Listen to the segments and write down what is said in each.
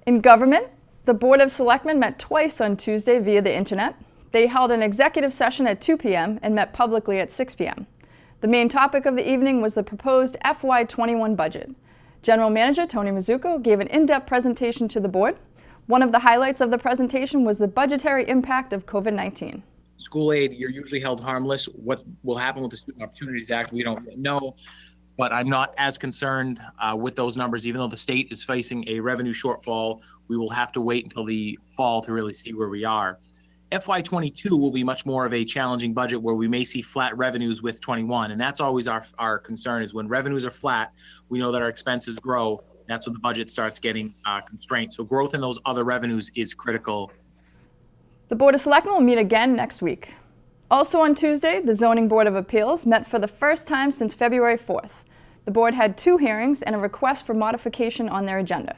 In government, the Board of Selectmen met twice on Tuesday via the internet. They held an executive session at 2 p.m. and met publicly at 6 p.m. The main topic of the evening was the proposed FY21 budget. General Manager Tony Mazzucco gave an in-depth presentation to the board. One of the highlights of the presentation was the budgetary impact of COVID-19. School aid, you're usually held harmless. What will happen with the Student Opportunities Act, we don't know. But I'm not as concerned with those numbers, even though the state is facing a revenue shortfall. We will have to wait until the fall to really see where we are. FY22 will be much more of a challenging budget where we may see flat revenues with 21. And that's always our concern, is when revenues are flat, we know that our expenses grow. That's when the budget starts getting constrained. So growth in those other revenues is critical. The Board of Selectmen will meet again next week. Also on Tuesday, the Zoning Board of Appeals met for the first time since February 4th. The board had 2 hearings and a request for modification on their agenda.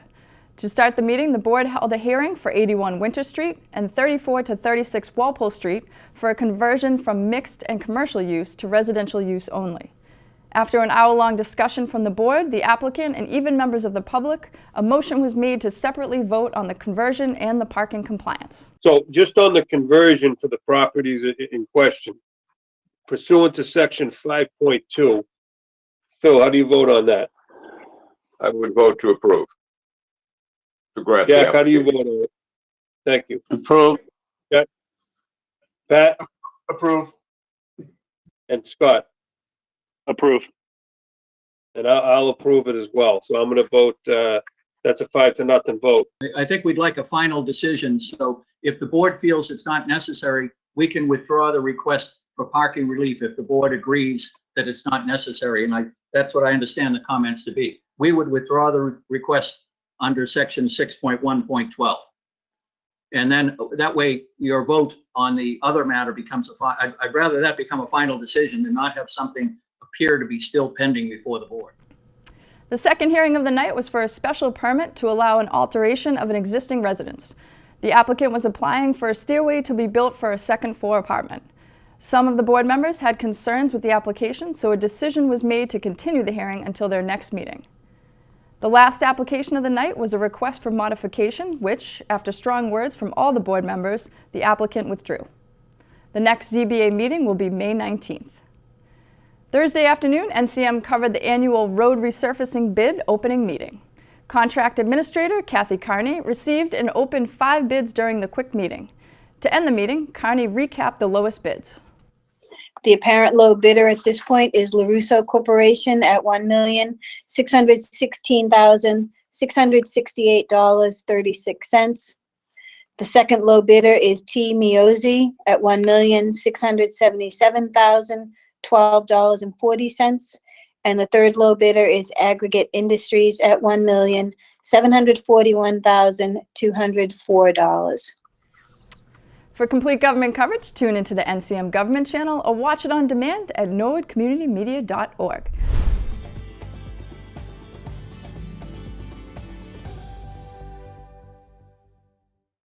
To start the meeting, the board held a hearing for 81 Winter Street and 34 to 36 Walpole Street for a conversion from mixed and commercial use to residential use only. After an hour-long discussion from the board, the applicant, and even members of the public, a motion was made to separately vote on the conversion and the parking compliance. So just on the conversion for the properties in question, pursuant to section 5.2, Phil, how do you vote on that? I would vote to approve. To grant. Jack, how do you vote on it? Thank you. Approve. Jack? Pat? Approve. And Scott? Approve. And I'll approve it as well. So I'm going to vote, that's a 5-0 vote. I think we'd like a final decision. So if the board feels it's not necessary, we can withdraw the request for parking relief if the board agrees that it's not necessary. And that's what I understand the comments to be. We would withdraw the request under section 6.1.12. And then that way your vote on the other matter becomes I'd rather that become a final decision than not have something appear to be still pending before the board. The second hearing of the night was for a special permit to allow an alteration of an existing residence. The applicant was applying for a stairway to be built for a second-floor apartment. Some of the board members had concerns with the application, so a decision was made to continue the hearing until their next meeting. The last application of the night was a request for modification, which, after strong words from all the board members, the applicant withdrew. The next ZBA meeting will be May 19th. Thursday afternoon, NCM covered the annual road resurfacing bid opening meeting. Contract Administrator Kathy Carney received and opened 5 bids during the quick meeting. To end the meeting, Carney recapped the lowest bids. The apparent low bidder at this point is LaRusso Corporation at $1,616,668.36. The second low bidder is T. Miozzi at $1,677,012.40. And the third low bidder is Aggregate Industries at $1,741,204. For complete government coverage, tune into the NCM Government channel or watch it on demand at nordcommunitymedia.org.